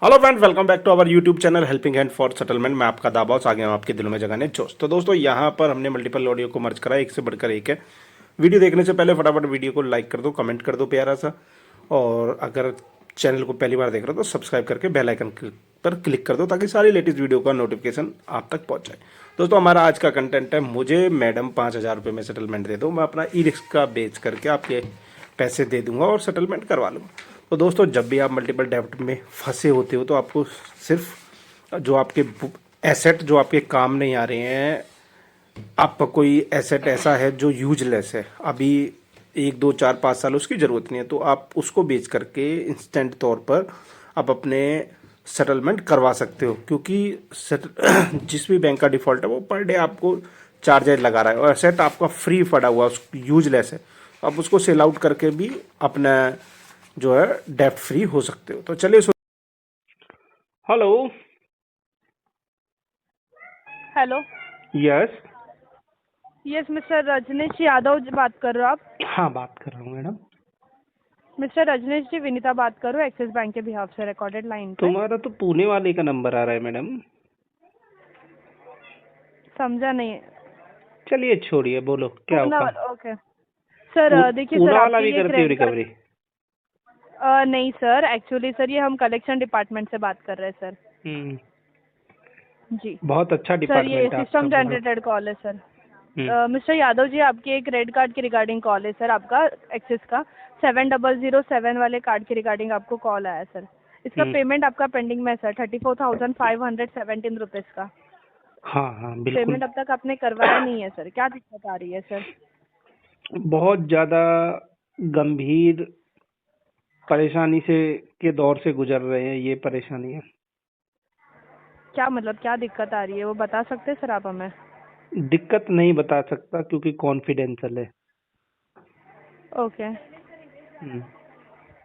Hello friends, welcome back to our YouTube channel helping hand for settlement. मैं आपका दाबॉस आ गया हूँ आपके दिलों में जगाने जोश। तो दोस्तों, यहाँ पर हमने मल्टीपल ऑडियो को मर्ज करा, एक से बढ़कर एक है। वीडियो देखने से पहले फटाफट वीडियो को लाइक कर दो, कमेंट कर दो प्यारा सा, और अगर चैनल को पहली बार देख रहे हो तो सब्सक्राइब करके बेल आइकन पर क्लिक कर दो ताकि सारी लेटेस्ट वीडियो का नोटिफिकेशन आप तक पहुँच जाए। दोस्तों, हमारा आज का कंटेंट है, मुझे मैडम 5,000 रुपये में सेटलमेंट दे दो, मैं अपना ई रिक्शा बेच करके आपके पैसे दे दूंगा और सेटलमेंट करवा लूँगा। तो दोस्तों, जब भी आप मल्टीपल डेब्ट में फंसे होते हो तो आपको सिर्फ जो आपके एसेट जो आपके काम नहीं आ रहे हैं, आपका कोई एसेट ऐसा है जो यूजलेस है, अभी 1 2 4 5 साल उसकी ज़रूरत नहीं है, तो आप उसको बेच करके इंस्टेंट तौर पर आप अपने सेटलमेंट करवा सकते हो। क्योंकि जिस भी बैंक का डिफ़ॉल्ट है वो पर डे आपको चार्जेज लगा रहा है, और एसेट आपका फ्री पड़ा हुआ यूजलेस है, आप उसको सेल आउट करके भी अपना जो है डेप्ट फ्री हो सकते हो। तो चलिए hello. Hello. Yes. Yes mister Rajneesh Yadav ji बात कर रहे हो आप? हाँ, बात कर रहा हूँ मैडम। मिस्टर रजनीश जी, विनीता बात कर रहे हो एक्सिस बैंक के बिहाफ से, रिकॉर्डेड लाइन पे। तुम्हारा तो पुणे वाले का नंबर आ रहा है मैडम। समझा नहीं। चलिए छोड़िए, बोलो क्या पूना होगा। वाला, ओके सर। देखिए पूना सर, वाला आपके भी ये करती हो क्रेडिट कार्ड। रिकवरी? नहीं सर, एक्चुअली सर ये हम कलेक्शन डिपार्टमेंट से बात कर रहे हैं सर। हम्म। जी बहुत अच्छा सर, ये डिपार्टमेंट है आपका, सिस्टम बोलो। जनरेटेड कॉल है सर। हम्म। मिस्टर यादव जी, आपके क्रेडिट कार्ड के रिगार्डिंग कॉल है सर, आपका एक्सिस का 7007 वाले कार्ड के रिगार्डिंग आपको कॉल आया सर। इसका हम्म। पेमेंट आपका पेंडिंग में है सर, 34,517 रुपीज़ का हाँ हाँ, बिल्कुल। पेमेंट अब तक आपने करवाया नहीं है सर। क्या दिक्कत आ रही है सर? बहुत ज़्यादा गंभीर परेशानी से के दौर से गुजर रहे हैं, ये परेशानी है। क्या मतलब, क्या दिक्कत आ रही है वो बता सकते हैं सर आप हमें? दिक्कत नहीं बता सकता क्योंकि कॉन्फिडेंशियल है। ओके। हम्म।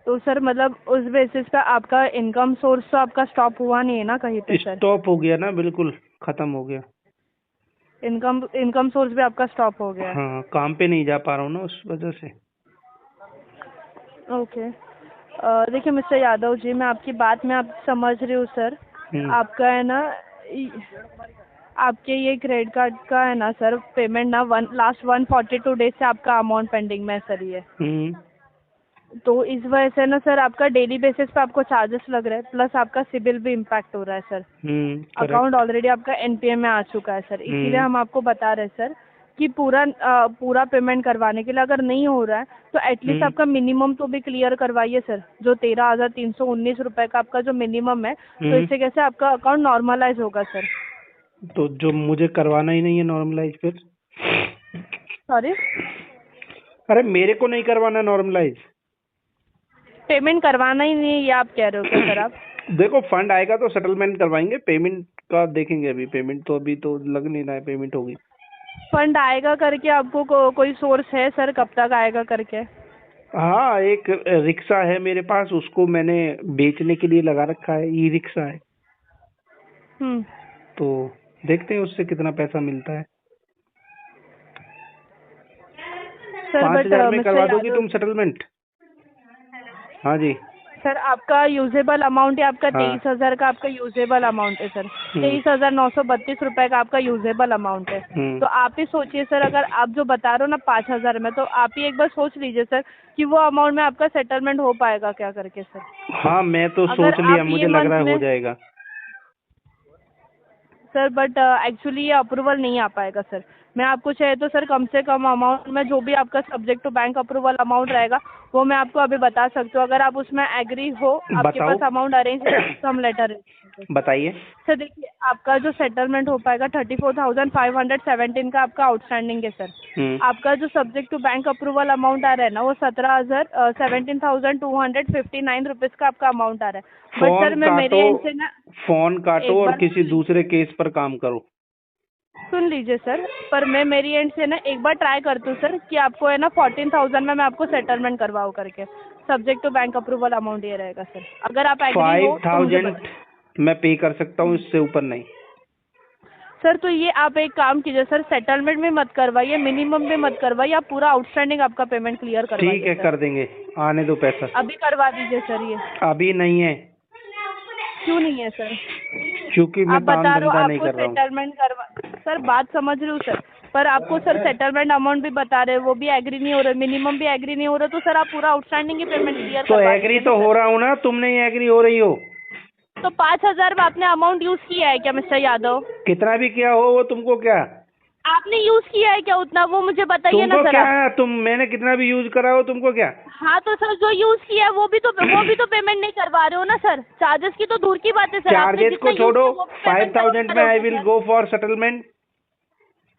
तो सर मतलब उस बेसिस पे आपका इनकम सोर्स तो आपका स्टॉप हुआ नहीं है ना कहीं पे सर? स्टॉप हो गया ना, बिल्कुल खत्म हो गया। इनकम सोर्स भी आपका स्टॉप हो गया है? हाँ, काम पे नहीं जा पा रहा हूँ ना, उस वजह से। ओके। देखिए मिस्टर यादव जी, मैं आपकी बात में आप समझ रही हूँ सर। आपका है ना, आपके ये क्रेडिट कार्ड का है ना सर, पेमेंट ना लास्ट 142 डेज से आपका अमाउंट पेंडिंग में है सर ये। हम्म। तो इस वजह से ना सर आपका डेली बेसिस पे आपको चार्जेस लग रहे हैं, प्लस आपका सिबिल भी इम्पैक्ट हो रहा है सर। Account correct. ऑलरेडी आपका एनपीए में आ चुका है सर, इसीलिए हम्म। हम आपको बता रहे हैं सर कि पूरा पेमेंट करवाने के लिए अगर नहीं हो रहा है तो एटलीस्ट हम्म। आपका मिनिमम तो भी क्लियर करवाइए सर, जो 13,319 रुपए का आपका जो मिनिमम है। तो इससे कैसे आपका अकाउंट नॉर्मलाइज होगा सर? तो जो मुझे करवाना ही नहीं है नॉर्मलाइज फिर? सॉरी? अरे, मेरे को नहीं करवाना नॉर्मलाइज। पेमेंट करवाना ही नहीं है ये आप कह रहे हो क्या सर आप? देखो, फंड आएगा तो सेटलमेंट करवाएंगे, पेमेंट का देखेंगे। अभी पेमेंट तो अभी तो लग नहीं रहा है पेमेंट होगी। फंड आएगा करके आपको कोई सोर्स है सर, कब तक आएगा करके? हाँ, एक रिक्शा है मेरे पास, उसको मैंने बेचने के लिए लगा रखा है, ई रिक्शा है। हम्म। तो देखते हैं उससे कितना पैसा मिलता है। सर 5,000 में मिस्टर करवा दोगी यादव, तुम सेटलमेंट? हाँ जी। सर आपका यूजेबल अमाउंट है, आपका हाँ। 23,000 का आपका यूजेबल अमाउंट है सर। हम्म। 23,932 रुपए का आपका यूजेबल अमाउंट है। हम्म। तो आप ही सोचिए सर, अगर आप जो बता रहे हो ना 5,000 में, तो आप ही एक बार सोच लीजिए सर कि वो अमाउंट में आपका सेटलमेंट हो पाएगा क्या करके सर। हाँ, मैं तो अगर सोच लिया, आप ये मुझे लग मंथ रहा है हो में जाएगा। सर, बट एक्चुअली ये अप्रूवल नहीं आ पाएगा सर। मैं आपको चाहे तो सर कम से कम अमाउंट में जो भी आपका subject to bank approval amount रहेगा वो मैं आपको अभी बता सकती हूँ। अगर आप उसमें एग्री हो, आपके बताओ। पास अमाउंट अरेंज है तो हम लेटर। बताइए। सर देखिए, आपका जो सेटलमेंट हो पाएगा 34,517 का आपका आउटस्टैंडिंग है सर। हम्म। आपका जो subject to bank approval amount आ रहा है ना, वो 17,259 रुपीज़ का आपका अमाउंट आ रहा है। बट फोन सर मैं मेरे काटो। एंड से ना, फोन काटो एक और बार किसी दूसरे केस पर काम करो। सुन लीजिए सर, पर मैं मेरी एंड से ना एक बार ट्राई करती हूँ सर कि आपको है ना 14,000 में मैं आपको सेटलमेंट करवाऊँ करके। Subject to bank approval amount ये रहेगा सर, अगर आप एग्री हो तो मुझे 5,000 मैं पे कर सकता हूँ, इससे ऊपर नहीं। सर तो ये आप एक काम कीजिए सर, सेटलमेंट में मत करवाइए, मिनिमम में मत करवाइए, आप पूरा आउटस्टैंडिंग आपका पेमेंट क्लियर ठीक करवाइए है, सर। कर देंगे। आने दो पैसा। अभी करवा दीजिए सर ये। अभी नहीं है। क्यों नहीं है सर? क्योंकि मैं आप काम बता रहे हो धंधा नहीं आपको कर रहा हूँ। सेटलमेंट करवा, सर बात समझ रही हूँ सर, पर आपको सर सेटलमेंट अमाउंट भी बता रहे हैं, वो भी एग्री नहीं हो रहा, मिनिमम भी एग्री नहीं हो रहा, तो सर आप पूरा आउटस्टैंडिंग की पेमेंट क्लियर तो करवा एग्री दीजिए तो ना हो सर। रहा हूँ ना, तुम नहीं एग्री हो रही हो। तो 5,000 में आपने अमाउंट यूज किया है क्या मिस्टर यादव? कितना भी किया हो वो तुमको क्या, आपने यूज किया है क्या उतना, वो मुझे बताइए ना तुमको सर क्या आप। है, मैंने कितना भी यूज करा हो तुमको क्या। हाँ तो सर जो यूज किया है वो भी तो पेमेंट नहीं करवा रहे हो ना सर। चार्जेस की तो दूर की बात है सर, आपने चार्जेस जितना को यूज छोड़ो, किया वो भी पेमेंट करवा 5,000 में रहे हो आई क्या will sir? Go for settlement.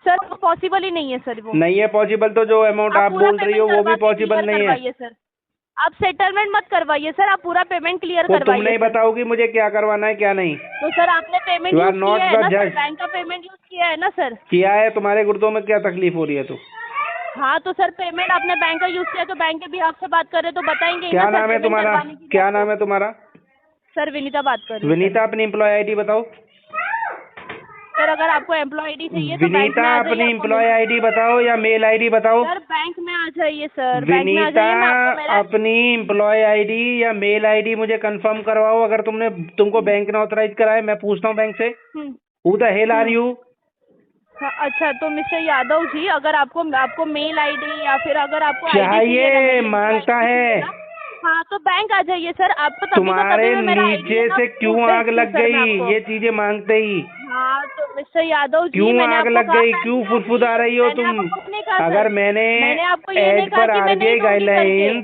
Sir वो पॉसिबल ही नहीं है सर, वो नहीं है पॉसिबल, तो जो अमाउंट आप आप पूरा बोल रही हो पेमेंट वो भी करवा के पॉसिबल क्लियर नहीं है। करवाइए सर। आप सेटलमेंट मत करवाइए सर, आप पूरा पेमेंट क्लियर वो तुम करवाइए नहीं सर। बताओगी मुझे क्या करवाना है क्या नहीं। तो सर आपने payment you are use not किया है द ना सर, जज। बैंक का पेमेंट यूज किया है ना सर? किया है, तुम्हारे गुर्दों में क्या तकलीफ हो रही है तो। हाँ तो सर पेमेंट आपने बैंक का यूज किया, तो बैंक के भी आपसे बात कर रहे हैं तो बताएंगे ही ना क्या सर नाम है पेमेंट तुम्हारा, करवाने के लिए क्या आपको। नाम है तुम्हारा। सर विनीता बात कर रही हूँ सर। विनीता, अपनी एम्प्लॉय आईडी बताओ। सर अगर आपको एम्प्लॉय आईडी चाहिए तो बैंक विनीता, में आ जाइए, अपनी आपको एम्प्लॉय मिल आईडी बताओ या मेल आईडी बताओ। सर बैंक में आ जाइए सर, बैंक में आ विनीता, जाइए, मैं आपको मेरा अपनी एम्प्लॉय आईडी या मेल आईडी मुझे कंफर्म करवाओ। अगर तुमको बैंक ने ऑथराइज करा है, मैं पूछता हूँ बैंक से। Hmm, who the hell are hmm. You. हाँ, अच्छा तो मिस्टर यादव जी, अगर आपको मेल आईडी या फिर अगर आपको आईडी चाहिए, चाहिए, मांगता है। हाँ तो बैंक आ जाइए सर, आपको तभी तो तुम्हारे मैं मेरा आईडी नीचे है ना से proof क्यों आग भेजती हूँ लग सर मैं गई आपको। ये चीजें मांगते ही। हाँ तो मिस्टर यादव जी, क्यों मैंने आग आपको लग कहा गई, था क्यों कि फुदफुदा रही हो मैंने तुम। आपको कुछ नहीं कहा अगर सर। मैंने आपको ये नहीं एज कहा पर कि मैं नहीं आरबीआई दूंगी करके। गाइडलाइन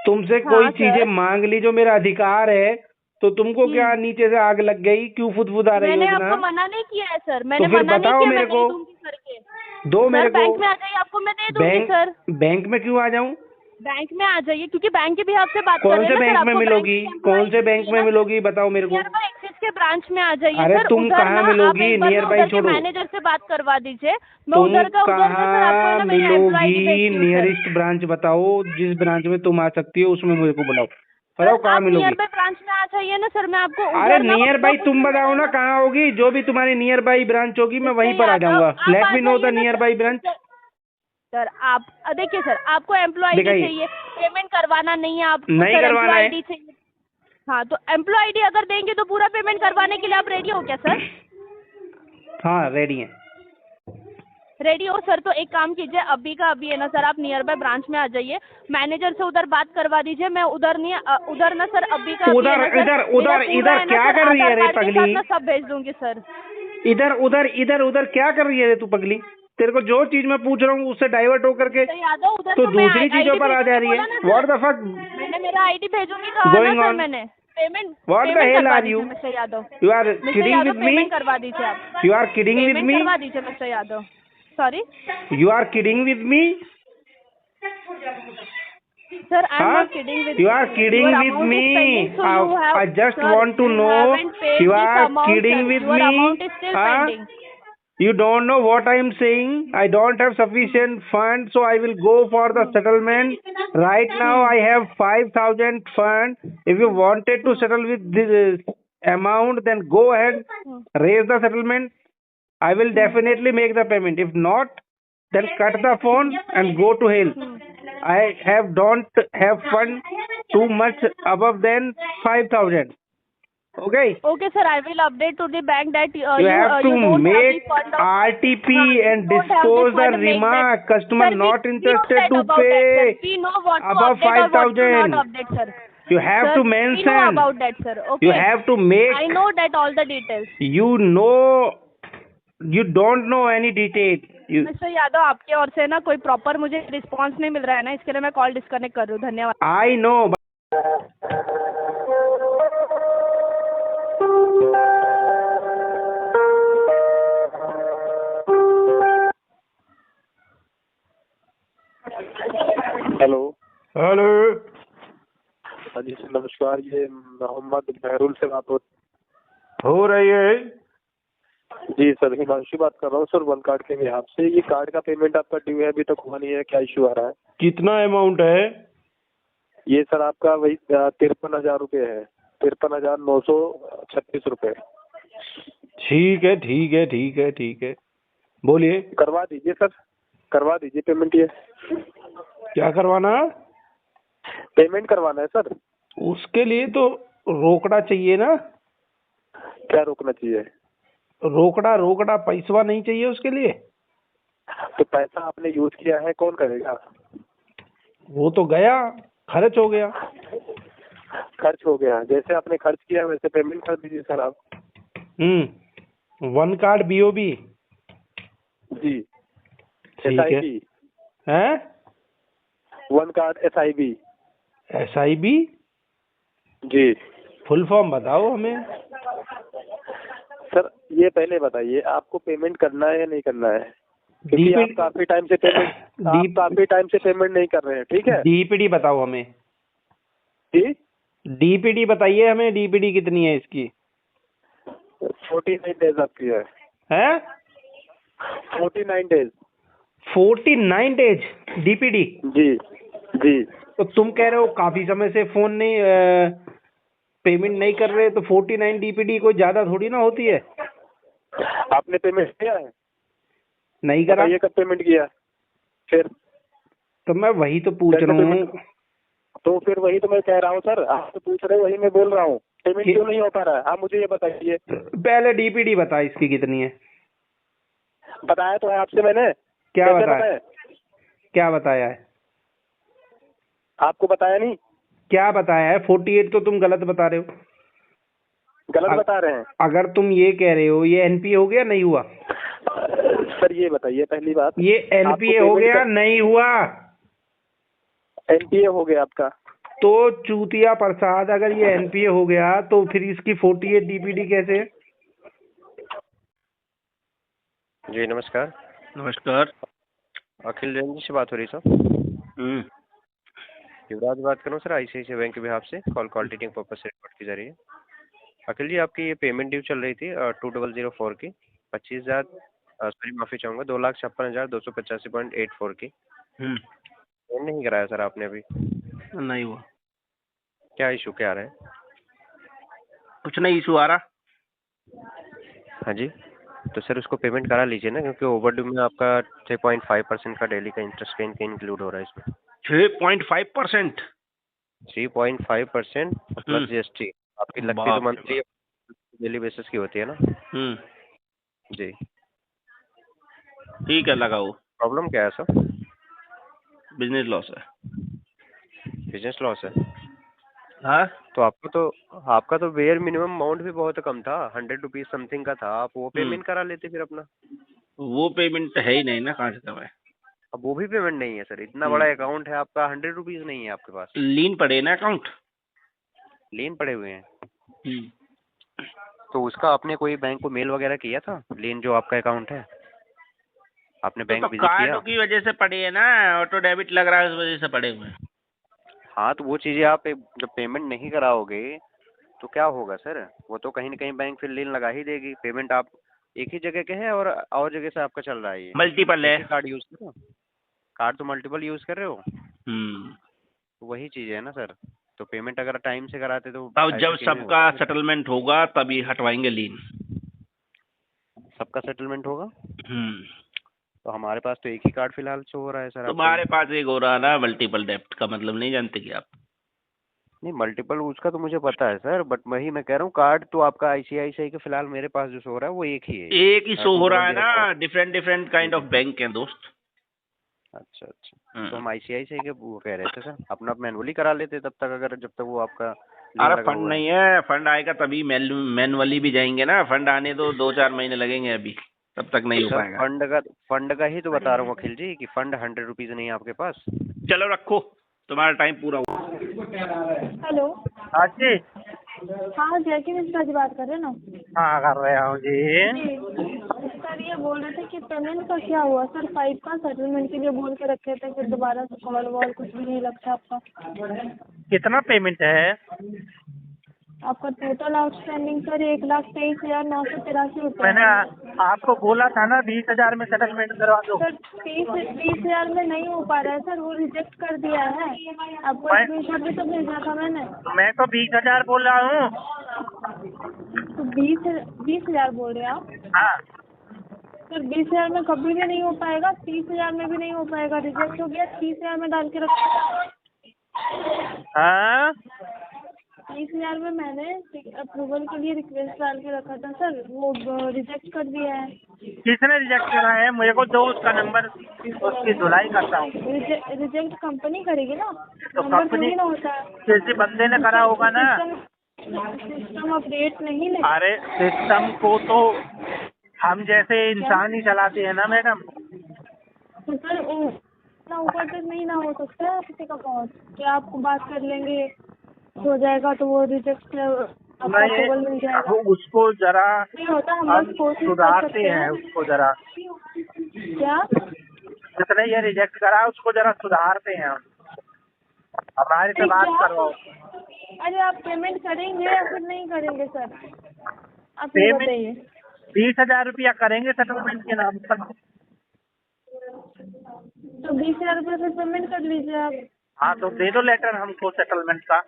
तुमसे कोई हाँ चीजें सर। मांग ली जो मेरा अधिकार है, तो तुमको क्या नीचे से आग लग गई, क्यों फुदफुदा रही हो मैंने इतना। आपको मना नहीं किया है सर, तो मैंने फिर मना नहीं बताओ किया मैं मेरे नहीं को, दूंगी करके। दो सर मेरे को। बैंक में आ जाइए, आपको मैं दे दूंगी सर। बैंक में क्यों आ जाऊं। बैंक में आ जाइए, क्योंकि बैंक के भी आपसे बात कर कौन रहे से हैं ना सर, बैंक में आपको बैंक मिलोगी, की कौन employee से बैंक चाहिए में ना सर। मिलोगी बताओ मेरे को। नियर बाय एक्सिस के ब्रांच में आ जाइए अरे सर, तुम उधर कहाँ ना आप मिलोगी, एक बार नियर ना बाई उधर के छोड़ो। मैनेजर से बात करवा दीजिए, मैं तुम उधर का सर आपको है कहाँ ना मेरी एम्प्लॉय आईडी मिलोगी, भेजती हूँ सर। नियरेस्ट ब्रांच बताओ, जिस ब्रांच में तुम आ सकती हो उसमें मुझे को बुलाओ। सर बताओ कहाँ आप नियर मिलोगी। बाय ब्रांच में आ जाइए ना सर, मैं आपको अरे उधर ना नियर बाई तुम पूछने बताओ ना मिलेगा। कहाँ होगी, जो भी तुम्हारी नियर बाई ब्रांच होगी मैं मिस्टर वहीं पर आ यादव जाऊंगा। आप let uh me know the जाइए ना नियर बाई ब्रांच। सर आप देखिए सर, आपको एम्प्लॉय आईडी दिखाइए। चाहिए, पेमेंट करवाना नहीं है आपको नहीं सर, करवाना एम्प्लॉय है। आईडी चाहिए। हाँ तो एम्प्लॉय आईडी अगर देंगे तो पूरा पेमेंट करवाने के लिए आप रेडी हो क्या सर? हाँ रेडी है। रेडी हो सर, तो एक काम कीजिए, अभी का अभी है ना सर, आप नियर बाय ब्रांच में आ जाइए, मैनेजर से उधर बात करवा दीजिए। मैं उधर नहीं उधर ना सर, अभी का अभी है उधर ना सर, इधर मेरा उधर पूरा इधर है ना क्या सर, कर रही है आधार रे कार्ड के साथ पगली। ना सब भेज दूंगी सर। इधर उधर इधर उधर क्या कर रही है रे तू पगली। तेरे को जो चीज मैं पूछ रहा हूँ उससे डाइवर्ट होकर के यादव उधर तो मैं दूसरी चीजों आईडी पर आ जा रही है। भेजूंगी व्हाट द फक मैंने मेरा आईडी भेजूंगी कहा ना गोइंग सर ऑन। मैंने। Payment what the payment hell करवा आर दीजिए you. Mister Yadav. You are mister kidding Yadav with me. Payment करवा दीजिए आप। You are kidding with payment me. करवा दीजिए mister Yadav. Sorry you are kidding with me. Sir, I am Huh? Not kidding with You are kidding with me. I just want to know. You are kidding with Your me. amount is still Huh? pending. You don't know what I am saying. I don't have sufficient funds, so I will go for the settlement. Right now, I have 5,000 funds. If you wanted to settle with this amount, then go ahead, raise the settlement. I will definitely make the payment. If not, then cut the phone and go to hell. I don't have fund too much above than 5,000. Okay. Okay, sir. I will update to the bank that You have to you don't have the make fund of. RTP you and don't have dispose the fund, make remark. that. Customer Sir, not we know interested that to about that, sir. pay We know what to above update or what to 5,000. not update, sir. You have Sir, to we know mention. about that, sir. Okay. You have to make. I know that all the details. You know. You don't know any detail. You. Mister Yadav, आपके ओर से ना कोई proper मुझे response नहीं मिल रहा है ना, इसके लिए मैं कॉल डिस्कनेक्ट कर रही हूँ। धन्यवाद। I know. हेलो। हेलो। हाँ जी सर नमस्कार, ये मोहम्मद बहरुल से बात हो रही है। जी सर, हिमांशु बात कर रहा हूँ सर, वन कार्ड के बिहाफ से। ये कार्ड का पेमेंट आपका ड्यू है, अभी तक हुआ नहीं है, क्या इशू आ रहा है? कितना अमाउंट है? ये सर आपका वही 53,000 रुपये है, 53,936 रुपये। ठीक है ठीक है ठीक है ठीक है, बोलिए। करवा दीजिए सर, करवा दीजिए पेमेंट। ये क्या करवाना? पेमेंट करवाना है सर। उसके लिए तो रोकड़ा चाहिए ना। क्या रोकना चाहिए? रोकड़ा रोकड़ा पैसा नहीं चाहिए उसके लिए? तो पैसा आपने यूज किया है, कौन करेगा? वो तो गया, खर्च हो गया। खर्च हो गया, जैसे आपने खर्च किया वैसे पेमेंट कर दीजिए सर आप। One card BOB. जी। ठीक है। SIB। हैं? One card SIB। SIB? जी फुल फॉर्म बताओ हमें। सर, ये पहले बताइए आपको पेमेंट करना है या नहीं करना है, क्योंकि आप काफी टाइम से पेमेंट नहीं कर रहे हैं, ठीक है? डीपीडी बताओ हमें। जी। डीपीडी बताइए हमें, डीपीडी कितनी है इसकी? 49 डेज आपकी है। हैं? 49 डेज। 49 days DPD? जी जी। तो तुम कह रहे हो काफी समय से फोन नहीं पेमेंट नहीं कर रहे, तो 49 डीपीडी कोई ज्यादा थोड़ी ना होती है। आपने पेमेंट किया है? नहीं करा। ये कब पेमेंट किया फिर? तो मैं वही तो पूछ रहा हूँ। तो फिर वही तो मैं कह रहा हूँ सर, आप तो पूछ रहे हो, वही मैं बोल रहा हूँ। पेमेंट क्यों नहीं हो पा रहा है, आप मुझे ये बताइए। पहले डीपीडी बता इसकी कितनी है। बताया तो है आपसे मैंने। क्या बताया? क्या बताया है? आपको बताया नहीं? क्या बताया है? 48 तो तुम गलत बता रहे हो। गलत बता रहे हैं? अगर तुम ये कह रहे हो ये एनपीए हो गया नहीं हुआ? सर ये बताइए पहली बात, ये एनपीए हो गया नहीं हुआ? एनपीए हो गया आपका। तो चूतिया प्रसाद, अगर ये एनपीए हो गया तो फिर इसकी 48 डीपीडी कैसे? जी नमस्कार। नमस्कार। अखिल जैन जी से बात हो रही सर? युवराज बात कर रहा हूँ सर, ICICI बैंक के बिहाफ से। कॉल टेकिंग पर्पज से रिकॉर्ड की जा रही है। अखिल जी, आपकी ये पेमेंट ड्यू चल रही थी 2004 की 25,000, सॉरी माफी चाहूँगा 2,56,285.84 की। पेमेंट नहीं कराया सर आपने अभी? नहीं हुआ। क्या इशू क्या आ रहा है? कुछ नहीं इशू आ रहा। हाँ जी, तो सर उसको पेमेंट करा लीजिए ना, क्योंकि ओवरड्यू में आपका 3.5% का डेली का इंटरेस्ट इंक्लूड हो रहा है इसमें। 6.5%? 3.5% प्लस GST आपकी लगती तो मंथली डेली बेसिस की होती है ना। जी ठीक है, लगाओ। प्रॉब्लम क्या है सर? बिजनेस लॉस है। बिजनेस लॉस है? हाँ, तो आपका तो बेयर मिनिमम अमाउंट भी बहुत कम था, 100 रुपीज समथिंग का था। आप वो पेमेंट करा लेते फिर अपना। वो पेमेंट है ही नहीं ना, कहाँ से करवाए? अब वो भी पेमेंट नहीं है सर, इतना बड़ा अकाउंट है आपका, 100 रुपीज नहीं है आपके पास। लीन पड़े ना अकाउंट। लीन पड़े हुए हैं? तो उसका आपने कोई बैंक को मेल वगैरह किया था? लीन जो आपका अकाउंट है आपने बैंक तो विजिट किया? कार्ड की वजह से पड़े है ना, ऑटो डेबिट लग रहा है उस वजह से पड़े हुए हैं। हाँ, तो वो चीजें आप जब पेमेंट नहीं कराओगे तो क्या होगा सर? वो तो कहीं ना कहीं बैंक फिर लीन लगा ही देगी। पेमेंट आप एक ही जगह के है और जगह से आपका चल रहा है, ये मल्टीपल है। कार्ड यूज कर रहे हो? कार्ड तो मल्टीपल यूज कर रहे हो। तो वही चीज है ना सर। तो पेमेंट अगर टाइम से कराते तो तब ऐसा जब क्यों नहीं सबका होता? सेटलमेंट होगा तभी हटवाएंगे लीन। सबका सेटलमेंट होगा? तो हमारे पास तो एक ही कार्ड फिलहाल शो हो रहा है सर। तुम्हारे पास एक हो रहा ना, मल्टीपल डेब्ट का मतलब नहीं जानते कि आप? नहीं, मल्टीपल उसका तो मुझे पता है सर, बट वही मैं कह रहा हूँ, कार्ड तो आपका ICICI का फिलहाल मेरे पास जो शो हो रहा है वो एक ही है। एक ही शो हो रहा है ना, डिफरेंट काइंड ऑफ बैंक है दोस्त। अच्छा तो हम ICICI के वो कह रहे थे सर, अपना मैनुअली करा लेते तब तक, अगर जब तक वो आपका अरे फंड नहीं है, फंड आएगा तभी मैनुअली भी जाएंगे ना। फंड आने दो 2-4 महीने लगेंगे, अभी तब तक नहीं हो पाएगा। फंड का ही तो बता रहा हूँ अखिल जी कि फंड 100 रुपीज नहीं है आपके पास। चलो रखो, तुम्हारा टाइम पूरा हुआ। हेलो। हाँ जी। हाँ जैकी मिश्रा जी बात कर रहे हैं ना? हाँ कर रहे हूँ जी। सर ये बोल रहे थे कि पेमेंट का क्या हुआ सर? 5 का सेटलमेंट के लिए बोल के रखे थे, फिर दोबारा से कॉल वॉल कुछ भी नहीं लगता आपका। कितना पेमेंट है आपका टोटल आउटस्टैंडिंग सर 1,23,983 रुपये। मैंने आपको बोला था ना 20,000 में सेटलमेंट करवा दो। सर 30,000 में नहीं हो पा रहा है सर, वो रिजेक्ट कर दिया है। आपको स्क्रीनशॉट भी तो भेजा था मैंने। मैं तो 20,000 बोल रहा हूँ। तो 20,000 बोल रहे हैं आप? हाँ सर 20,000 में कभी भी नहीं हो पाएगा, 30,000 में भी नहीं हो पाएगा, रिजेक्ट हो गया। 30,000 में डाल के रखो। हाँ, 20,000 में मैंने अप्रूवल के लिए रिक्वेस्ट डाल के रखा था सर, वो रिजेक्ट कर दिया है। किसने रिजेक्ट करा है? मुझे को दो उसका नंबर, उसकी धुलाई करता हूँ। रिजेक्ट कंपनी करेगी ना, तो नंबर कंपनी थोड़ी ना होता है। किसी बंदे ने करा होगा ना। सिस्टम अपडेट नहीं ले। अरे सिस्टम को तो हम जैसे इंसान ही चलाते हैं ना मैडम। तो सर इतना ऊपर तक नहीं ना हो सकता है किसी का पहुँच, क्या आपको बात कर लेंगे हो जाएगा तो वो रिजेक्ट अप्रूवल मिल जाएगा। उसको जरा नहीं होता, हम हम लोग कोशिश कर सुधारते सकते हैं हैं। उसको जरा। क्या? जिसने ये रिजेक्ट करा उसको जरा सुधारते हैं हम। हमारे से बात करवाओ। अरे आप पेमेंट करेंगे या फिर नहीं करेंगे सर, आप ये पेमेंट बताइए। 20,000 रुपया करेंगे सेटलमेंट के नाम पर। तो 20,000 रुपये फिर पेमेंट कर लीजिए आप। हाँ तो दे दो लेटर हमको सेटलमेंट का।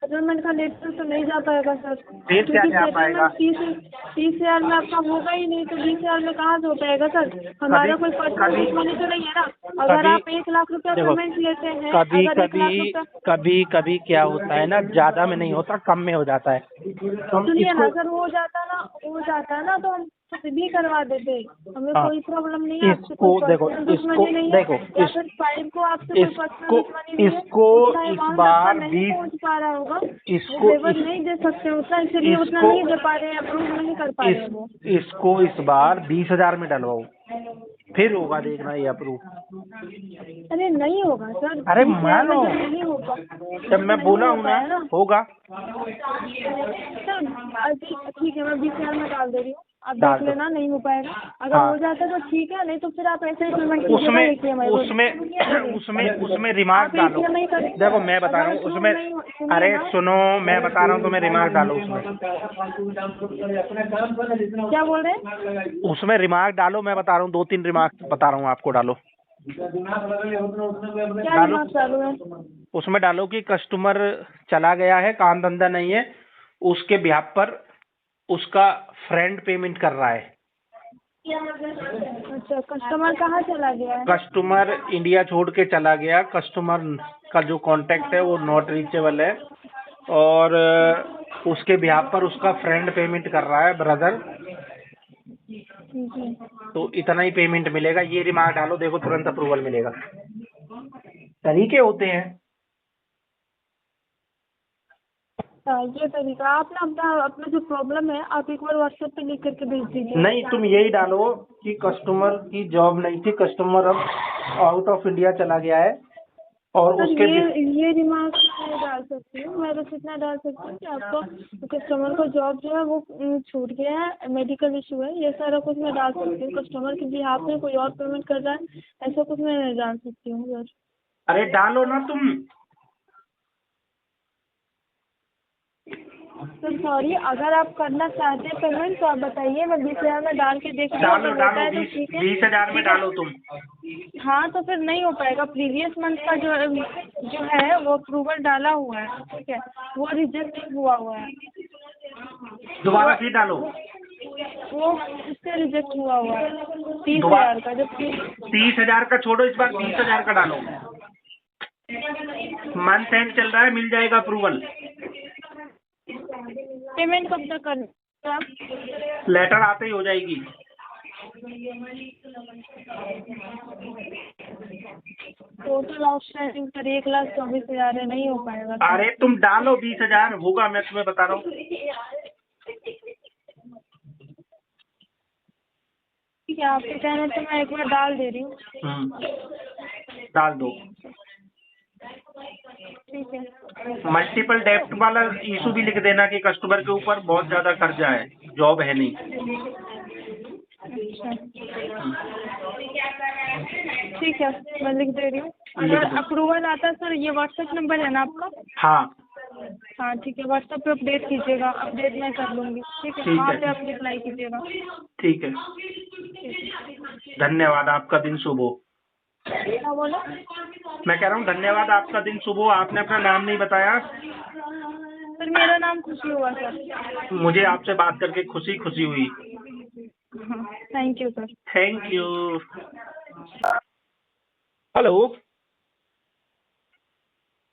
सेटलमेंट का लेटर तो नहीं जा पाएगा सर, फिर क्या क्योंकि जा पाएगा? सेटलमेंट 30,000 में आपका होगा ही नहीं, तो 20,000 में कहाँ से हो पाएगा सर? हमारा कोई पर्सनल दुश्मनी तो नहीं है ना। अगर आप 1 लाख रुपया पेमेंट लेते हैं, कभी अगर 1 लाख कभी रुपया, कभी कभी क्या होता है ना, ज्यादा में नहीं होता, कम में हो जाता है। तो हम सुनिए ना इसको सर, हो जाता है ना तो हम खुद भी करवा देते, हमें हाँ, कोई प्रॉब्लम नहीं है। आपसे इसको कोई देखो, पर्सनल दुश्मनी नहीं है, या फिर फाइल को आपसे कोई पर्सनल दुश्मनी नहीं है। उतना इस amount बार आपका नहीं 20 पहुंच पा रहा होगा, इसको वो पेपर नहीं दे सकते उतना, इसलिए उतना नहीं दे पा रहे हैं, अप्रूव नहीं कर पा रहे हैं वो। इसको इस बार 20,000 में डलवाओ, फिर होगा देखना ये अप्रूव। अरे नहीं होगा सर, अरे 20,000 में मानो, जब नहीं होगा, जब मैं बोला हूँ ना होगा। सर ठीक है, मैं 20,000 में डाल दे रही हूँ, आप डाल देख दो। लेना, नहीं हो पाएगा। अगर हाँ। हो जाता है तो ठीक है, नहीं तो फिर आप ऐसे ही पेमेंट कीजिएगा। उसमें रिमार्क डालो। देखो मैं बता रहा हूँ उसमें, अरे सुनो मैं बता रहा हूँ तुम्हें, रिमार्क डालो उसमें। क्या बोल रहे हैं? उसमें रिमार्क डालो, मैं बता रहा हूँ 2-3 रिमार्क बता रहा हूँ आपको, डालो। क्या रिमार्क चालू है? उसमें डालो कि कस्टमर चला गया है, काम धंधा नहीं है, उसके बिहाफ पर उसका फ्रेंड पेमेंट कर रहा है। अच्छा, कस्टमर कहाँ चला गया है? कस्टमर इंडिया छोड़ के चला गया, कस्टमर का जो कांटेक्ट है वो नॉट रीचेबल है, और उसके बिहाफ पर उसका फ्रेंड पेमेंट कर रहा है, ब्रदर। तो इतना ही पेमेंट मिलेगा, ये रिमार्क डालो, देखो तुरंत अप्रूवल मिलेगा। तरीके होते हैं। ये तरीका आप ना अपना जो प्रॉब्लम है आप एक बार व्हाट्सएप पे लिख करके भेज दीजिए। नहीं, तुम यही डालो कि कस्टमर की जॉब नहीं थी, कस्टमर अब आउट ऑफ इंडिया चला गया है, और सर उसके ये रिमार्क मैं डाल सकती हूँ, मैं बस इतना डाल सकती हूँ कि आपको कस्टमर को जॉब जो है वो छूट गया है, मेडिकल इशू है, ये सारा कुछ मैं डाल सकती हूँ। कस्टमर के बिहाफ में कोई और पेमेंट कर रहा है, ऐसा कुछ मैं नहीं डाल सकती हूँ सर। अरे डालो ना तुम। सर सॉरी, अगर आप करना चाहते हैं पेमेंट तो आप बताइए, मैं 20,000 में डाल के देख डालो 20,000 में डालो तुम। हाँ तो फिर नहीं हो पाएगा, प्रीवियस मंथ का जो है वो अप्रूवल डाला हुआ है, ठीक है, वो रिजेक्ट हुआ है। दोबारा फिर डालो। वो उससे रिजेक्ट हुआ है 30,000 का, जब 30,000 का छोड़ो, इस बार 20,000 का डालो। मंथ एंड चल रहा है, मिल जाएगा अप्रूवल। पेमेंट कब तक करना आप? लेटर आते ही हो जाएगी। टोटल आउटस्टैंडिंग सर 1,24,000 है, नहीं हो पाएगा। अरे तुम डालो 20,000, होगा, मैं तुम्हें बता रहा हूँ। ठीक है, आपके कहने तो मैं एक बार डाल दे रही हूँ। डाल दो। ठीक है। मल्टीपल डेप्ट वाला इशू भी लिख देना कि कस्टमर के ऊपर बहुत ज्यादा कर्जा है, जॉब है नहीं। अच्छा ठीक है, मैं लिख दे रही हूँ। अगर अप्रूवल आता है सर, ये व्हाट्सएप नंबर है ना आपका? हाँ हाँ ठीक है, व्हाट्सएप पे अपडेट कीजिएगा, अपडेट मैं कर लूँगी। ठीक है, वहाँ पे आप रिप्लाई कीजिएगा। ठीक है, धन्यवाद, आपका दिन शुभ हो। क्या बोला? मैं कह रहा हूँ धन्यवाद, आपका दिन शुभ हो। आपने अपना नाम नहीं बताया। सर मेरा नाम खुशी हुआ सर। मुझे आपसे बात करके खुशी हुई। Thank you sir. Thank you. Hello.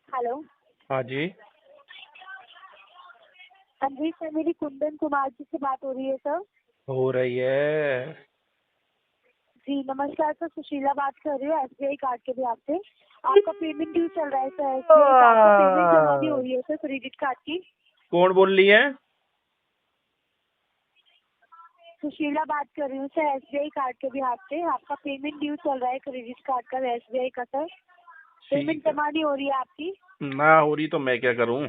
Hello. हाँ जी। हाँ जी सर, मेरी कुंदन कुमार जी से बात हो रही है सर। हो रही है। जी नमस्कार सर, सुशीला बात कर रही हूँ SBI कार्ड के भी आपसे। आपका पेमेंट ड्यू चल रहा है सर, SBI कार्ड का पेमेंट जमा भी हो रही है सर क्रेडिट कार्ड की। कौन बोल रही है? सुशीला बात कर रही हूँ सर SBI कार्ड के भी आपसे। आपका पेमेंट ड्यू चल रहा है क्रेडिट कार्ड का SBI का सर। पेमेंट जमा नहीं हो रही है आपकी। ना हो रही तो मैं क्या करूं?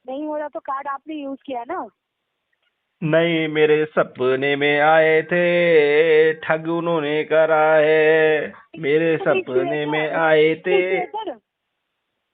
नहीं हो रहा तो कार्ड आपने यूज किया ना। नहीं, मेरे सपने में आए थे, ठग उन्होंने करा है। मेरे सपने में आए थे, सर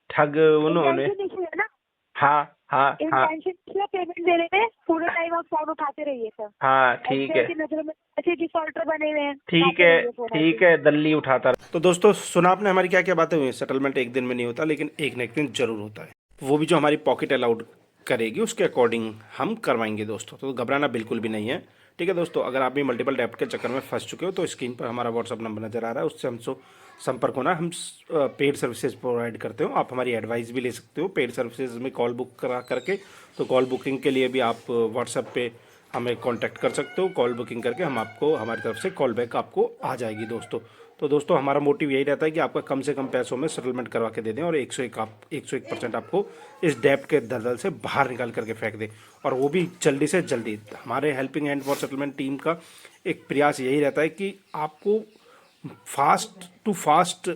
ठग उन्होंने। इशू है ना, हाँ हाँ हाँ इंटेंशन पेमेंट देने में पूरे टाइम आप फोन उठाते रहिए सर। हाँ, ठीक है, SBI की नजरों में ऐसे डिफॉल्टर बने हुए हैं। ठीक उठाते है, रहिए फोन ठीक ऐसे। है, दल्ली उठाता रहा। तो दोस्तों सुना आपने हमारी क्या क्या बातें हुई हैं। सेटलमेंट एक दिन में नहीं होता, लेकिन एक न एक दिन जरूर होता है। वो भी जो हमारी पॉकेट अलाउड करेगी उसके अकॉर्डिंग हम करवाएंगे दोस्तों। तो घबराना बिल्कुल भी नहीं है, ठीक है दोस्तों। अगर आप भी मल्टीपल डेप्ट के चक्कर में फंस चुके हो तो स्क्रीन पर हमारा व्हाट्सअप नंबर नज़र आ रहा है, उससे हमसे संपर्क होना। हम पेड सर्विसेज प्रोवाइड करते हो, आप हमारी एडवाइस भी ले सकते हो पेड सर्विसेज में कॉल बुक करा करके। तो कॉल बुकिंग के लिए भी आप व्हाट्सएप पे हमें कांटेक्ट कर सकते हो। कॉल बुकिंग करके हम आपको हमारी तरफ से कॉल बैक आपको आ जाएगी दोस्तों। तो दोस्तों हमारा मोटिव यही रहता है कि आपका कम से कम पैसों में सेटलमेंट करवा के दे दें और 101% आपको इस डेप्ट के दलदल से बाहर निकाल करके फेंक दें, और वो भी जल्दी से जल्दी। हमारे helping hand for settlement team का एक प्रयास यही रहता है कि आपको fast to fast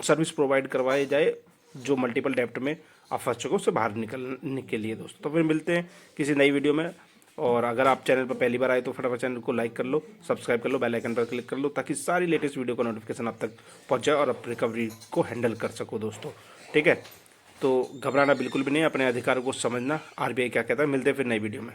service provide करवाई जाए, जो मल्टीपल डेप्ट में आप फंस चुके हो उससे बाहर निकलने के लिए दोस्तों। तो फिर मिलते हैं किसी नई वीडियो में। और अगर आप चैनल पर पहली बार आए तो फटाफट चैनल को लाइक कर लो, सब्सक्राइब कर लो, बेल आइकन पर क्लिक कर लो, ताकि सारी लेटेस्ट वीडियो का नोटिफिकेशन आप तक पहुंच जाए और आप रिकवरी को हैंडल कर सको दोस्तों, ठीक है। तो घबराना बिल्कुल भी नहीं, अपने अधिकार को समझना। RBI क्या कहता है। मिलते हैं फिर नई वीडियो में।